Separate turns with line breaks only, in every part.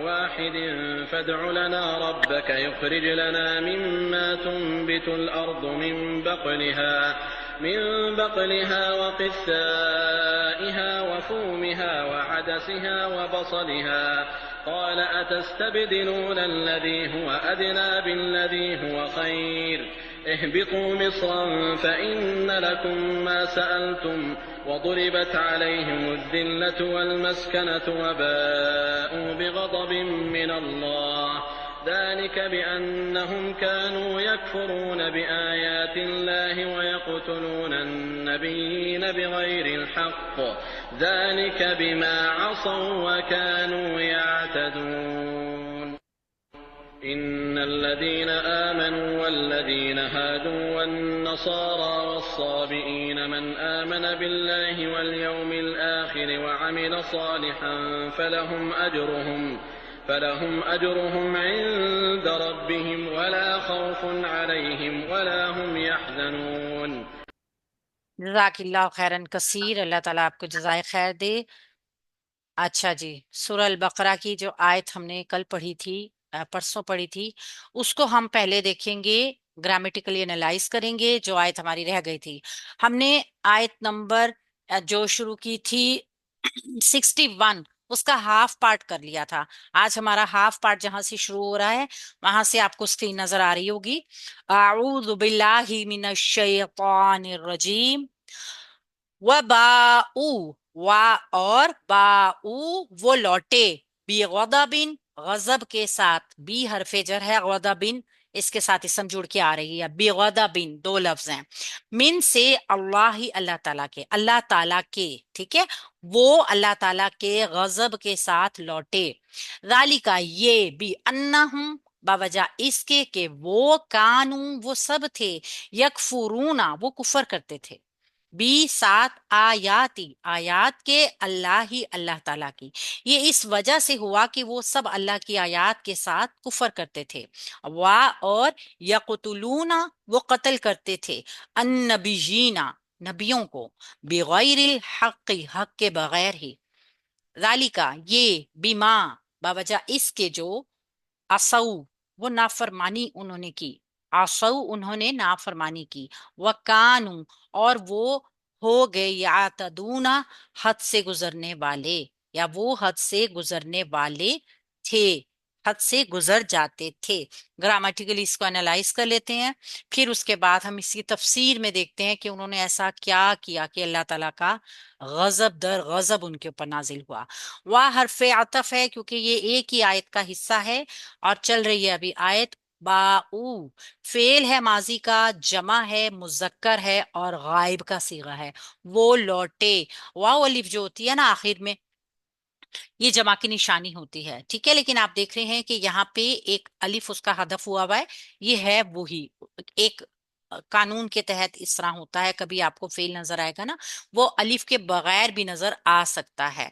واحد فادع لنا ربك يخرج لنا مما تنبت الأرض من بقلها وقثائها وفومها وعدسها وبصلها قال أتستبدلون الذي هو أدنى بالذي هو خير اهبطوا مصرا فإن لكم ما سألتم وضربت عليهم الذلة والمسكنة وباءوا بغضب من الله ذلك بأنهم كانوا يكفرون بآيات الله ويقتلون النبيين بغير الحق ذلك بما عصوا وكانوا يعتدون إن الذين آمنوا والذين هادوا والنصارى والصابئين من آمن بالله واليوم الآخر وعمل صالحا فلهم أجرهم عند ربهم ولا خوف عليهم ولا هم يحزنون۔
جزاک اللہ خیرن کثیر، اللہ تعالیٰ آپ کو جزائے خیر دے۔ اچھا جی، سورہ البقرہ کی جو آیت ہم نے کل پڑھی تھی، پرسوں پڑھی تھی، اس کو ہم پہلے دیکھیں گے، گرامیٹیکلی انالائز کریں گے جو آیت ہماری رہ گئی تھی۔ ہم نے آیت نمبر جو شروع کی تھی 61، اس کا ہاف پارٹ کر لیا تھا۔ آج ہمارا ہاف پارٹ جہاں سے شروع ہو رہا ہے وہاں سے آپ کو اسکرین نظر آ رہی ہوگی۔ اعوذ باللہ من الشیطان الرجیم وباؤ، وا اور باؤ وہ لوٹے، بغضبن غضب کے ساتھ، بی حرف جر ہے، غضبن اس کے ساتھ اسم جڑ کے آ رہی ہے، بغضبن دو لفظ ہیں، من سے اللہ اللہ تعالیٰ کے، اللہ تعالیٰ کے، ٹھیک ہے، وہ اللہ تعالیٰ کے غضب کے ساتھ لوٹے، ذالک یہ، بھی انہم باوجہ اس کے کہ وہ کانوں وہ سب تھے، یکفرون وہ کفر کرتے تھے، بی سات آیاتی آیات کے، اللہ ہی اللہ تعالیٰ کی، یہ اس وجہ سے ہوا کہ وہ سب اللہ کی آیات کے ساتھ کفر کرتے تھے، اور یقتلون وہ قتل کرتے تھے، النبیین نبیوں کو، بغیر الحق حق کے بغیر ہی، ذالکا یہ، بما باوجہ اس کے جو، عصو وہ نافرمانی انہوں نے کی، عصو انہوں نے نافرمانی کی، وکانو اور وہ ہو گئے، یعتدون حد سے گزرنے والے، یا وہ حد سے گزرنے والے تھے، حد سے گزر جاتے تھے۔ گرامیٹیکلی اس کو انالائز کر لیتے ہیں، پھر اس کے بعد ہم اس کی تفسیر میں دیکھتے ہیں کہ انہوں نے ایسا کیا کیا کہ اللہ تعالیٰ کا غضب در غضب ان کے اوپر نازل ہوا۔ واہ حرف عطف ہے کیونکہ یہ ایک ہی آیت کا حصہ ہے اور چل رہی ہے ابھی آیت۔ باؤ فعل ہے ماضی کا، جمع ہے، مذکر ہے اور غائب کا صیغہ ہے، وہ لوٹے، واو الف جو ہوتی ہے نا آخر میں، یہ جمع کی نشانی ہوتی ہے، ٹھیک ہے، لیکن آپ دیکھ رہے ہیں کہ یہاں پہ ایک الف اس کا حذف ہوا ہوا ہے، یہ ہے وہی ایک قانون کے تحت اس طرح ہوتا ہے، کبھی آپ کو فعل نظر آئے گا نا وہ الف کے بغیر بھی نظر آ سکتا ہے۔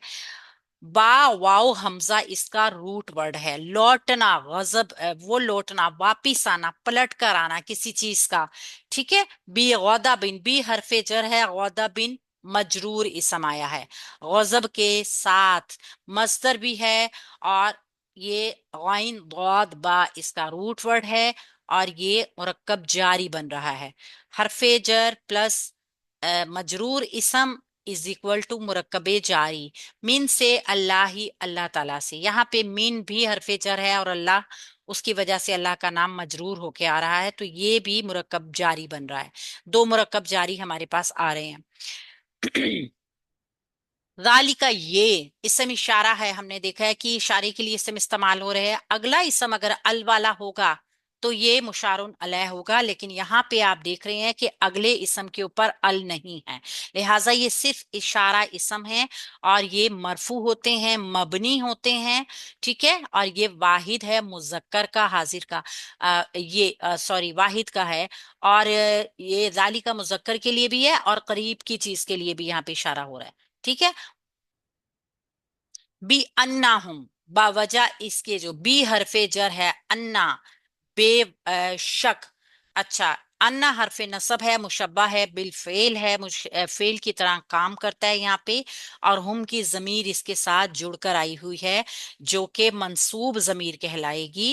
با واو حمزہ اس کا روٹ ورڈ ہے، لوٹنا غضب، وہ لوٹنا، واپس آنا، پلٹ کر آنا کسی چیز کا، ٹھیک ہے، بی غضبن بی حرف جر ہے، غضبن مجرور اسم آیا ہے، غضب کے ساتھ، مصدر بھی ہے، اور یہ غین ضاد با اس کا روٹ ورڈ ہے اور یہ مرکب جاری بن رہا ہے، حرف جر پلس مجرور اسم از اکول ٹو مرکب جاری، من سے اللہ ہی اللہ تعالیٰ سے، یہاں پہ من بھی حرف جر ہے اور اللہ اس کی وجہ سے اللہ کا نام مجرور ہو کے آ رہا ہے، تو یہ بھی مرکب جاری بن رہا ہے، دو مرکب جاری ہمارے پاس آ رہے ہیں۔ ذالکا یہ اسم اشارہ ہے، ہم نے دیکھا ہے کہ اشارے کے لیے اسم استعمال ہو رہے ہیں، اگلا اسم اگر ال والا ہوگا تو یہ مشارن علیہ ہوگا، لیکن یہاں پہ آپ دیکھ رہے ہیں کہ اگلے اسم کے اوپر ال نہیں ہے، لہٰذا یہ صرف اشارہ اسم ہے اور یہ مرفوع ہوتے ہیں، مبنی ہوتے ہیں، ٹھیک ہے، اور یہ واحد ہے، مذکر کا، حاضر کا، یہ سوری واحد کا ہے، اور یہ ذالکا مذکر کے لیے بھی ہے اور قریب کی چیز کے لیے بھی یہاں پہ اشارہ ہو رہا ہے، ٹھیک ہے۔ بی انہم باوجہ اس کے جو بی حرف جر ہے، انا بے شک، اچھا अन्ना हरफ नसब है, मुशब्बा है, बिल फेल है, फेल की तरह काम करता है यहाँ पे। और हम की जमीर इसके साथ जुड़कर आई हुई है, जो कि मंसूब जमीर कहलाएगी।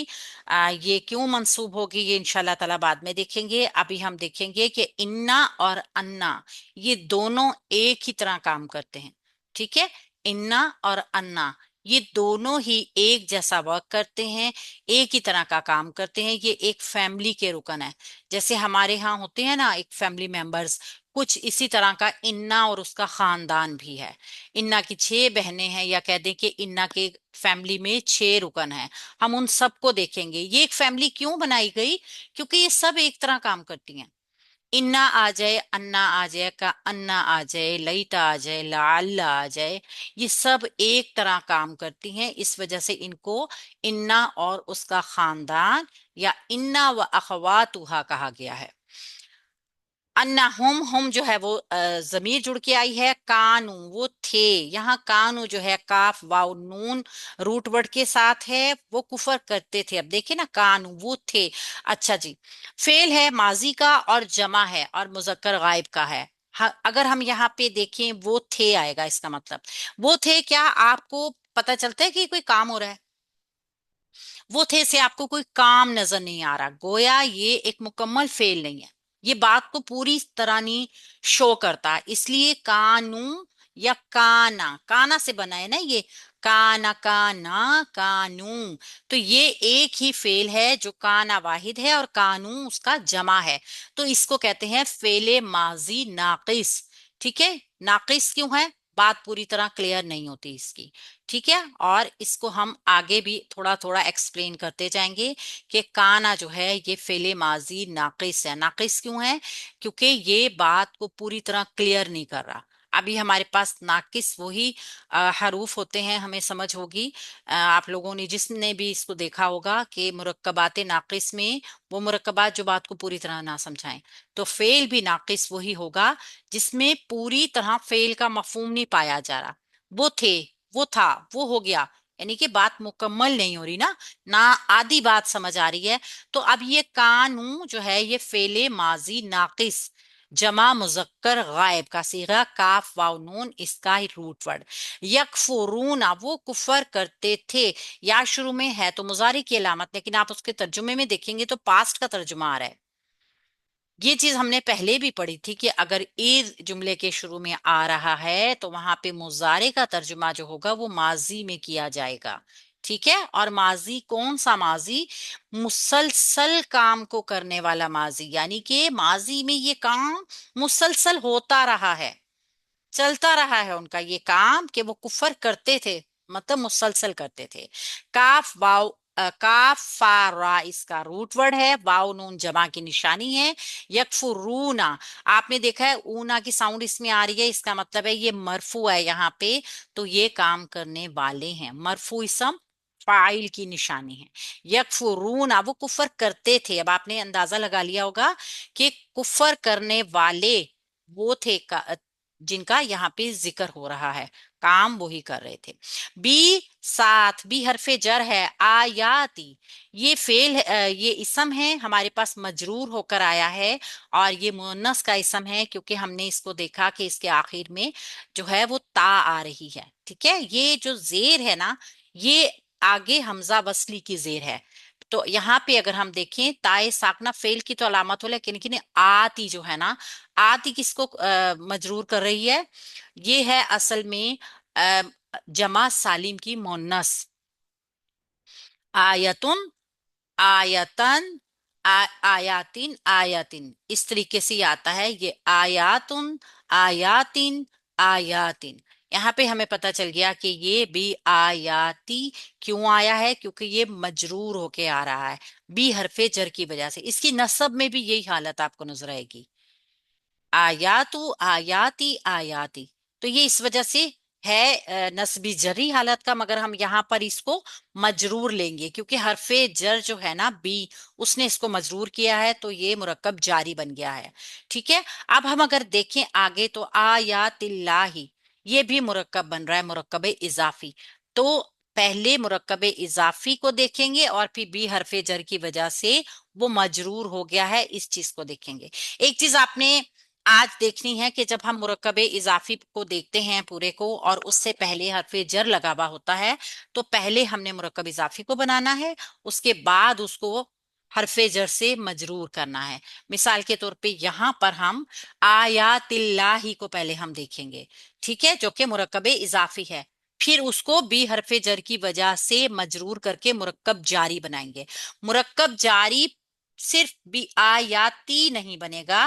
ये क्यों मंसूब होगी ये इंशाल्लाह ताला बाद में देखेंगे। अभी हम देखेंगे कि इन्ना और अन्ना ये दोनों एक ही तरह काम करते हैं। ठीक है, इन्ना और अन्ना ये दोनों ही एक जैसा वर्क करते हैं, एक ही तरह का काम करते हैं। ये एक फैमिली के रुकन है। जैसे हमारे यहाँ होते हैं ना एक फैमिली मेंबर्स, कुछ इसी तरह का इन्ना और उसका खानदान भी है। इन्ना की 6 बहनें हैं, या कह दें कि इन्ना के फैमिली में 6 रुकन हैं। हम उन सबको देखेंगे। ये एक फैमिली क्यों बनाई गई? क्योंकि ये सब एक तरह काम करती हैं। इन्ना आ जाए, अन्ना आ जाए, का अन्ना आ जाए, लईता आ जाए, लाल्ला आ जाए, ये सब एक तरह काम करती हैं। इस वजह से इनको इन्ना और उसका खानदान या इन्ना व अखवातुहा कहा गया है। अन्ना हम जो है वो जमीर जुड़ के आई है। कानू वो थे, यहाँ कानू जो है काफ वाव नून रूट वर्ड के साथ है, वो कुफर करते थे। अब देखिए ना, कानू वो थे। अच्छा जी, फेल है माजी का और जमा है और मुजक्कर गायब का है। अगर हम यहाँ पे देखें वो थे आएगा, इसका मतलब वो थे क्या, आपको पता चलता है कि कोई काम हो रहा है। वो थे से आपको कोई काम नजर नहीं आ रहा, गोया ये एक मुकम्मल फेल नहीं है। ये बात को पूरी तरह नहीं शो करता, इसलिए कानू या काना, काना से बना है ना ये, काना काना कानू। तो ये एक ही फेल है जो काना वाहिद है और कानू उसका जमा है। तो इसको कहते हैं फेले माजी नाकिस। ठीक है, नाकिस क्यों है, बात पूरी तरह क्लियर नहीं होती इसकी। ठीक है, और इसको हम आगे भी थोड़ा थोड़ा एक्सप्लेन करते जाएंगे कि काना जो है ये फेले माजी नाकिस है। नाकिस क्यों है? क्योंकि ये बात को पूरी तरह क्लियर नहीं कर रहा। अभी हमारे पास नाकिस वही हरूफ होते हैं, हमें समझ होगी। आप लोगों ने जिसने भी इसको देखा होगा कि मुरक्कबात नाकिस में वो मुरक्कबात जो बात को पूरी तरह ना समझाएं, तो फेल भी नाकिस वही होगा जिसमें पूरी तरह फेल का मफहूम नहीं पाया जा रहा। वो थे, वो था, वो हो गया, यानी कि बात मुकम्मल नहीं हो रही ना, ना आधी बात समझ आ रही है। तो अब ये कानू जो है ये फेले माजी नाकिस जमा मुजक्कर गायब का सीगा, काफ वाव नून इसका ही रूट वर्ड। यकफुरूना वो कुफर करते थे, या शुरू में है तो मुजारी की अलामत, लेकिन आप उसके तर्जुमे में देखेंगे तो पास्ट का तर्जुमा आ रहा है। ये चीज हमने पहले भी पढ़ी थी कि अगर ए जुमले के शुरू में आ रहा है तो वहां पे मुजारे का तर्जुमा जो होगा वो माजी में किया जाएगा। ठीक है, और माजी कौन सा माजी? मुसलसल काम को करने वाला माजी, यानी कि माजी में ये काम मुसलसल होता रहा है, चलता रहा है उनका ये काम कि वो कुफर करते थे, मतलब मुसलसल करते थे। काफ वाव काफ फा रा इसका रूट वर्ड है, वाव नून जमा की निशानी है। यकफुरूना आपने देखा है ऊना की साउंड इसमें आ रही है, इसका मतलब है ये मरफू है यहाँ पे, तो ये काम करने वाले हैं। मरफू इसम फाइल की निशानी है। यकफुरूना वो कुफर करते थे। अब आपने अंदाजा लगा लिया होगा कि कुफर करने वाले वो थे जिनका यहाँ पे जिक्र हो रहा है, काम वही कर रहे थे। बी साथ बी हरफे जर है, आयाती ये फेल ये इसम है, हमारे पास मजरूर होकर आया है। और ये मुन्नस का इसम है क्योंकि हमने इसको देखा कि इसके आखिर में जो है वो ता आ रही है। ठीक है, ये जो जेर है ना, ये आगे हमजा वसली की जेर है। तो यहाँ पे अगर हम देखें ताए साकना फेल की तो अलामत हो, लेकिन आती जो है ना, आती किसको मजरूर कर रही है? ये है असल में अ, जमा सालिम की मोन्नस। आयतुन आयतन आयातिन आयातिन, इस तरीके से ये आता है, ये आयातुन आयातिन आयातिन। यहाँ पे हमें पता चल गया कि ये भी आयाती क्यों आया है, क्योंकि ये मजरूर होके आ रहा है बी हरफे जर की वजह से। इसकी नस्ब में भी यही हालत आपको नजर आएगी, आयातु आयाती आयाती। तो ये इस वजह से है नस्बी जरी हालत का, मगर हम यहाँ पर इसको मजरूर लेंगे क्योंकि हरफे जर जो है ना बी, उसने इसको मजरूर किया है, तो ये मुरक्कब जारी बन गया है। ठीक है, अब हम अगर देखें आगे तो आयातिल्लाही ये भी मुरक्कब बन रहा है, मुरक्कब इजाफी। तो पहले मुरक्कब इजाफी को देखेंगे और फिर बी हरफे जर की वजह से वो मजरूर हो गया है, इस चीज को देखेंगे। एक चीज आपने आज देखनी है कि जब हम मुरक्कब इजाफी को देखते हैं पूरे को और उससे पहले हरफे जर लगा हुआ होता है, तो पहले हमने मुरक्कब इजाफी को बनाना है, उसके बाद उसको हरफे जर से मजरूर करना है। मिसाल के तौर पे यहाँ पर हम आयातिल्लाही को पहले हम देखेंगे, ठीक है, जो कि मुरक्कब इजाफी है। फिर उसको बी हरफे जर की वजह से मजरूर करके मुरक्कब जारी बनाएंगे। मुरक्कब जारी सिर्फ बी आयाती नहीं बनेगा,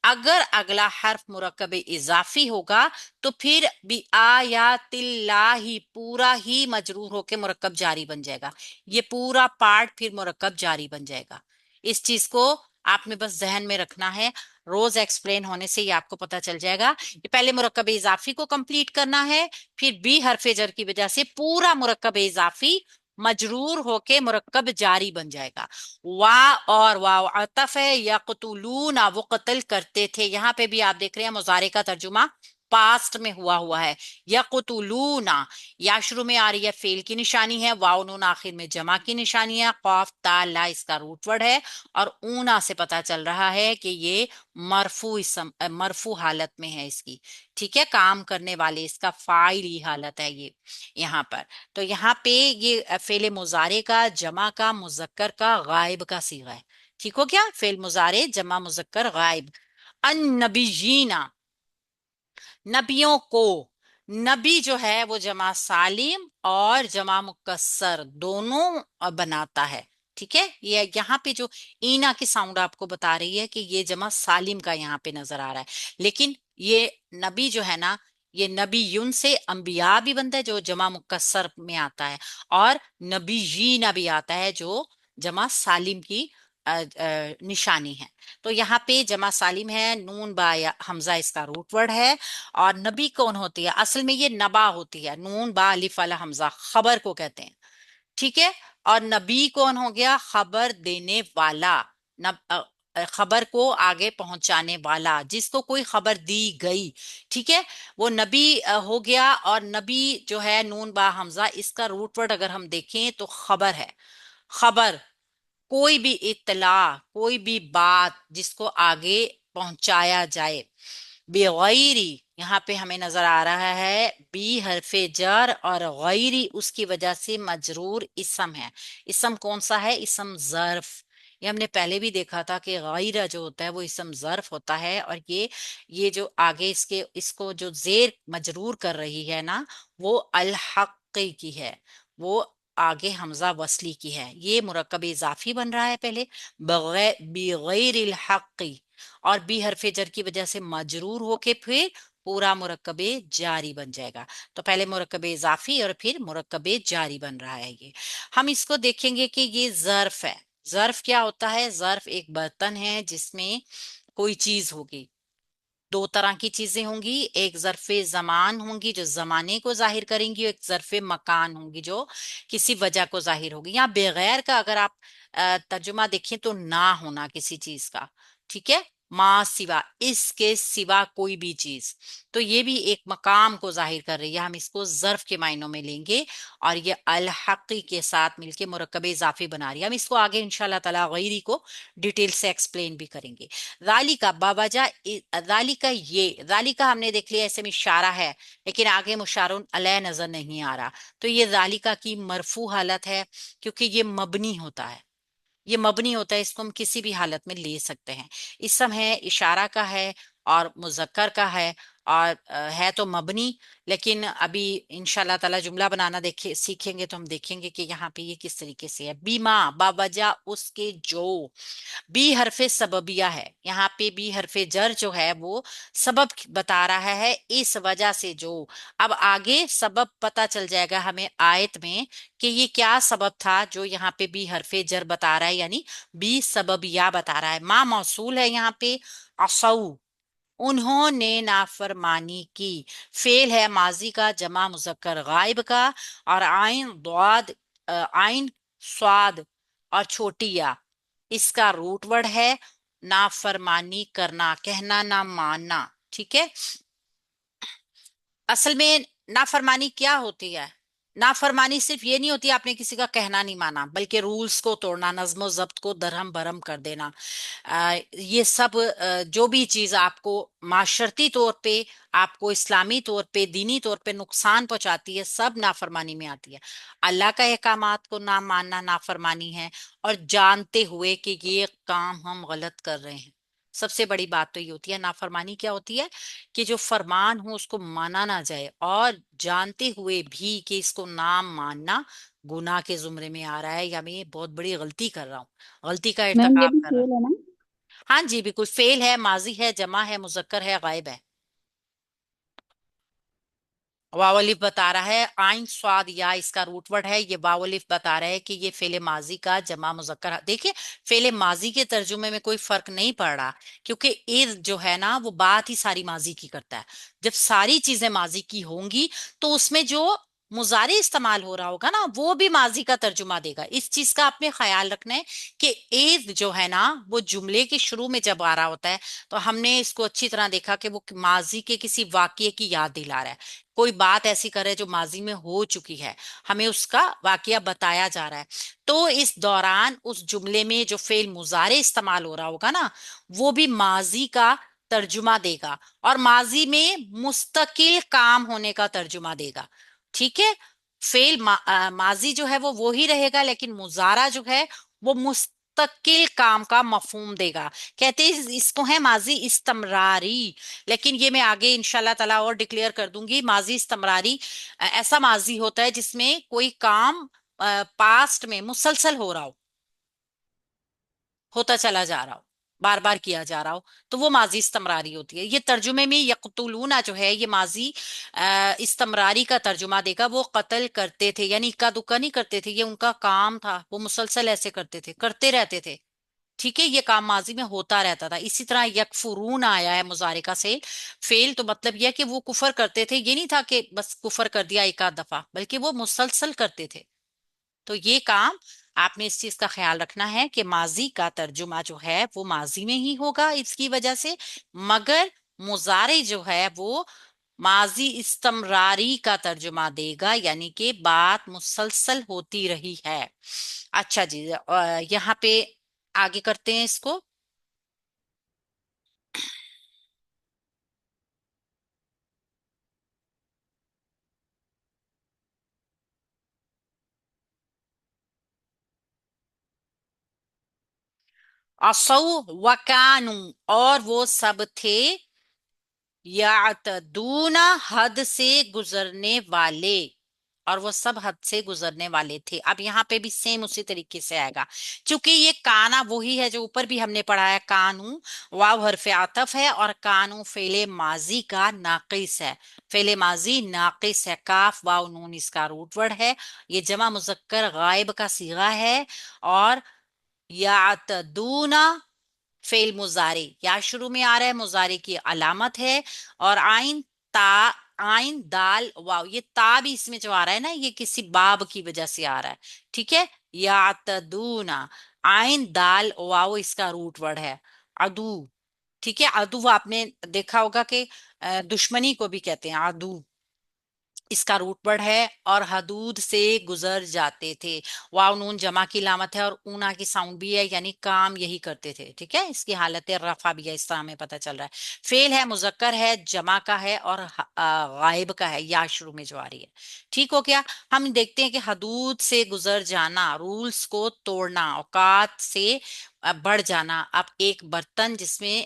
अगर अगला हर्फ मुरक्कब इजाफी होगा तो फिर बी आयातिल्लाही पूरा ही मजरूर होके मुरक्कब जारी बन जाएगा। ये पूरा पार्ट फिर मुरक्कब जारी बन जाएगा। इस चीज को आपने बस जहन में रखना है, रोज एक्सप्लेन होने से ही आपको पता चल जाएगा कि पहले मुरक्कब इजाफी को कंप्लीट करना है, फिर बी हरफे जर की वजह से पूरा मुरक्कब इजाफी मजरूर होके मुरक्कब जारी बन जाएगा। वा और वाव अतफ है, यक़तुलूना वो कत्ल करते थे, यहाँ पे भी आप देख रहे हैं मुजारे का तर्जुमा पास्ट में हुआ हुआ है। यक़तुलूना या शुरू में आ रही है फेल की निशानी है, वाव नून आखिर में जमा की निशानी है, कौफ ता ला इसका रूट वर्ड है, और ऊना से पता चल रहा है कि ये मरफू इसम मरफू हालत में है इसकी, ठीक है, काम करने वाले इसका फाइली हालत है ये यहाँ पर। तो यहाँ पे ये फेल मुजारे का, जमा का, मुजक्कर का, गायब का सीगा है। ठीक हो गया, फेल मुजारे जमा मुजक्कर गायब। अन नबीना, नबियों को, नबी जो है वो जमा सालिम और जमा मुकस्सर दोनों बनाता है, ठीक है। ये यहाँ पे जो ईना की साउंड आपको बता रही है कि ये जमा सालिम का यहाँ पे नजर आ रहा है, लेकिन ये नबी जो है ना, ये नबी यून से अंबिया भी बनता है जो जमा मुकस्सर में आता है, और नबीयीना भी आता है जो जमा सालिम की निशानी है। तो यहाँ पे जमा सालिम है, नून बा या हमजा इसका रूट वर्ड है। और नबी कौन होती है, असल में ये नबा होती है, नून बा अलिफ वाला हमजा खबर को कहते हैं, ठीक है। और नबी कौन हो गया, खबर देने वाला, खबर को आगे पहुंचाने वाला, जिसको कोई खबर दी गई, ठीक है, वो नबी हो गया। और नबी जो है नून बा हमजा इसका रूट वर्ड अगर हम देखें तो खबर है। खबर कोई भी इत्तला, कोई भी बात जिसको आगे पहुंचाया जाए। बेगैरी यहाँ पे हमें नजर आ रहा है बी हरफे जर और गैरी उसकी वजह से मजरूर इसम है। इसम कौन सा है, इसम जर्फ। ये हमने पहले भी देखा था कि गैरा जो होता है वो इसम जर्फ होता है, और ये जो आगे इसके इसको जो जेर मजरूर कर रही है ना, वो अल हक की है, वो आगे हमजा वसली की है। ये मुरक्कब इजाफी बन रहा है पहले, बिगैर हक़ी, और बी हरफे जर की वजह से मजरूर होके फिर पूरा मुरक्कबे जारी बन जाएगा। तो पहले मुरक्कबे इजाफी और फिर मुरक्कबे जारी बन रहा है ये। हम इसको देखेंगे कि ये जर्फ है। जर्फ क्या होता है, जर्फ एक बर्तन है जिसमें कोई चीज होगी। दो तरह की चीजें होंगी, एक ज़र्फ़े ज़मान होंगी जो ज़माने को जाहिर करेंगी, और एक ज़र्फ़े मकान होंगी जो किसी वजह को जाहिर होगी। यहाँ बेगैर का अगर आप तर्जुमा देखें तो ना होना किसी चीज का, ठीक है, माँ सिवा, इसके सिवा कोई भी चीज, तो ये भी एक मकाम को जाहिर कर रही है, हम इसको ज़र्फ के मायनों में लेंगे। और ये अल हक़ी के साथ मिलके मुरक्कब इजाफी बना रही है। हम इसको आगे इंशाल्लाह ताला गैरी को डिटेल से एक्सप्लेन भी करेंगे। जालिका बावजा, जालिका ये जालिका हमने देख लिया ऐसे में इशारा है, लेकिन आगे मुशारुन अलैह नजर नहीं आ रहा, तो ये जालिका की मरफू हालत है, क्योंकि ये मबनी होता है। ये मबनी होता है, इसको हम किसी भी हालत में ले सकते हैं। इसम है, इशारा का है और मुजक्कर का है, और है तो मबनी, लेकिन अभी इंशाल्लाह ताला जुमला बनाना देखे सीखेंगे तो हम देखेंगे कि यहाँ पे ये किस तरीके से है। बीमा बावजा उसके जो, बी हरफे सबबिया है, यहाँ पे बी हरफे जर जो है वो सबब बता रहा है, इस वजह से जो। अब आगे सबब पता चल जाएगा हमें आयत में कि ये क्या सबब था जो यहाँ पे बी हरफे जर बता रहा है, यानी बी सबबिया बता रहा है। माँ मौसूल है यहाँ पे, असऊ उन्होंने नाफरमानी की, फेल है माजी का जमा मुजक्कर गायब का, और आइन द्वाद आइन स्वाद और छोटी या इसका रूट वर्ड है। नाफरमानी करना, कहना ना मानना, ठीक है। असल में नाफरमानी क्या होती है, नाफरमानी सिर्फ ये नहीं होती आपने किसी का कहना नहीं माना, बल्कि रूल्स को तोड़ना, नज्म जब्त को दरहम बरहम कर देना। ये सब जो भी चीज आपको माशरती तौर पे, आपको इस्लामी तौर पे, दीनी तौर पे नुकसान पहुंचाती है, सब नाफरमानी में आती है। अल्लाह का अहकामात को ना मानना नाफरमानी है, और जानते हुए कि ये काम हम गलत कर रहे हैं। सबसे बड़ी बात तो ये होती है, नाफरमानी क्या होती है कि जो फरमान हो उसको माना ना जाए, और जानते हुए भी कि इसको ना मानना गुनाह के जुमरे में आ रहा है, या मैं ये बहुत बड़ी गलती कर रहा हूँ, गलती का
मैम ये
इर्तिकाब
भी
कर रहा हूँ।
फेल है ना?
हाँ जी बिल्कुल, फेल है, माजी है, जमा है, मुजक्कर है, गायब है। वावलिफ बता रहा है आइन स्वाद या इसका रूट वर्ड है, ये वावलिफ बता रहा है कि ये फेले माजी का जमा मुजक्कर देखिए, फेले माजी के तर्जुमे में कोई फर्क नहीं पड़ रहा, क्योंकि इज जो है ना वो बात ही सारी माजी की करता है। जब सारी चीजें माजी की होंगी तो उसमें जो मुजारे इस्तेमाल हो रहा होगा ना वो भी माजी का तर्जुमा देगा। इस चीज का आपने ख्याल रखना है कि इज जो है ना वो जुमले के शुरू में जब आ रहा होता है, तो हमने इसको अच्छी तरह देखा कि वो माजी के किसी वाकये की याद दिला रहा है। कोई बात ऐसी करे जो माजी में हो चुकी है, हमें उसका वाकया बताया जा रहा है। तो इस दौरान उस जुमले में जो फेल मुजारे इस्तेमाल हो रहा होगा ना वो भी माजी का तर्जुमा देगा, और माजी में मुस्तकिल काम होने का तर्जुमा देगा। ठीक है, माजी जो है वो ही रहेगा, लेकिन मुजारा जो है वो मुस्तकिल काम का मफहूम देगा। कहते हैं इसको है माजी इस्तमरारी। लेकिन ये मैं आगे इंशाल्लाह ताला और डिक्लेयर कर दूंगी। माजी इस्तमरारी ऐसा माजी होता है जिसमें कोई काम पास्ट में मुसलसल हो रहा हो, होता चला जा रहा हो, बार बार किया जा रहा हो, तो वो माजी इस्तमरारी होती है। ये तर्जुमे में यकतुलूना जो है ये माजी इस्तमरारी का तर्जुमा देगा। वो कत्ल करते थे, यानी इक्का दुक्का नहीं करते थे, ये उनका काम था, वो मुसलसल ऐसे करते थे, करते रहते थे। ठीक है, ये काम माजी में होता रहता था। इसी तरह यकफुरून आया है मुजारिका से, फेल तो मतलब यह कि वो कुफर करते थे, ये नहीं था कि बस कुफर कर दिया एक आध दफा, बल्कि वो मुसलसल करते थे। तो ये काम आपने इस चीज का ख्याल रखना है कि माजी का तर्जुमा जो है वो माजी में ही होगा इसकी वजह से, मगर मुजारे जो है वो माजी इस्तमरारी का तर्जुमा देगा, यानी कि बात मुसलसल होती रही है। अच्छा जी, यहाँ पे आगे करते हैं इसको। असौ वकानु, और वो सब थे, यातदूना हद से गुजरने वाले, और वो सब हद से गुजरने वाले थे। अब यहाँ पे भी सेम उसी तरीके से आएगा, क्योंकि ये काना वही है जो ऊपर भी हमने पढ़ा है। कानू वाव हरफ आतफ है, और कानू फेले माजी का नाकिस है। फेले माजी नाकिस है, काफ वाव नून इसका रूट वर्ड है। ये जमा मुजक्कर गायब का सीगा है। और यातदूना फेल मुजारे, या शुरू में आ रहा है, मुजारे की अलामत है। और आइन ता, आइन दाल वाव, ये ता भी इसमें जो आ रहा है ना ये किसी बाब की वजह से आ रहा है। ठीक है, या तदूना, आइन दाल वाव इसका रूट वर्ड है। अदू, ठीक है, अदू आपने देखा होगा कि दुश्मनी को भी कहते हैं अदू, इसका रूट वर्ड है। और हदूद से गुजर जाते थे, वाव नून जमा की लामत है, और ऊना की साउंड भी है, यानी काम यही करते थे। ठीक है, इसकी हालत रफा भी है, इस तरह हमें पता चल रहा है। फेल है, मुजक्कर है, जमा का है, और गायब का है, या शुरू में जो आ रही है। ठीक हो गया। हम देखते हैं कि हदूद से गुजर जाना, रूल्स को तोड़ना, औकात से बढ़ जाना। अब एक बर्तन जिसमें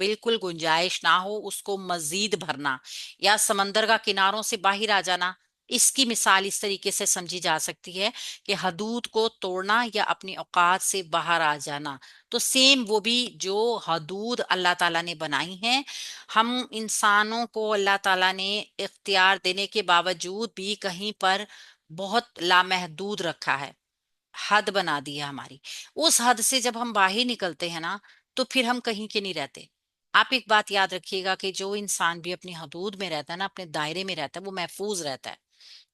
बिल्कुल गुंजाइश ना हो उसको मजीद भरना, या समंदर का किनारों से बाहर आ जाना, इसकी मिसाल इस तरीके से समझी जा सकती है कि हदूद को तोड़ना या अपनी औकात से बाहर आ जाना। तो सेम वो भी जो हदूद अल्लाह ताला ने बनाई हैं, हम इंसानों को अल्लाह ताला ने इख्तियार देने के बावजूद भी कहीं पर बहुत लामहदूद रखा है, हद बना दी है हमारी। उस हद से जब हम बाहर निकलते हैं ना तो फिर हम कहीं के नहीं रहते। आप एक बात याद रखिएगा कि जो इंसान भी अपनी हदूद में रहता है ना, अपने दायरे में रहता है, वो महफूज रहता है।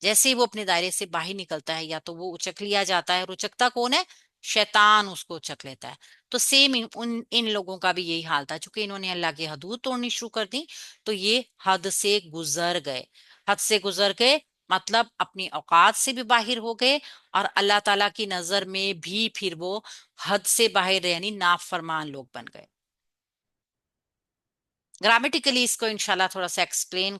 जैसे ही वो अपने दायरे से बाहर निकलता है या तो वो उचक लिया जाता है, और उचकता कौन है? शैतान उसको उचक लेता है। तो सेम इन लोगों का भी यही हाल था, चूंकि इन्होंने अल्लाह की हदूद तोड़नी शुरू कर दी तो ये हद से गुजर गए, हद से गुजर गए, مطلب اپنی اوقات سے بھی باہر ہو گئے اور اللہ تعالیٰ کی نظر میں بھی پھر وہ حد سے باہر یعنی نافرمان لوگ بن گئے. گرامیٹیکلی اس کو انشاءاللہ تھوڑا سا ایکسپلین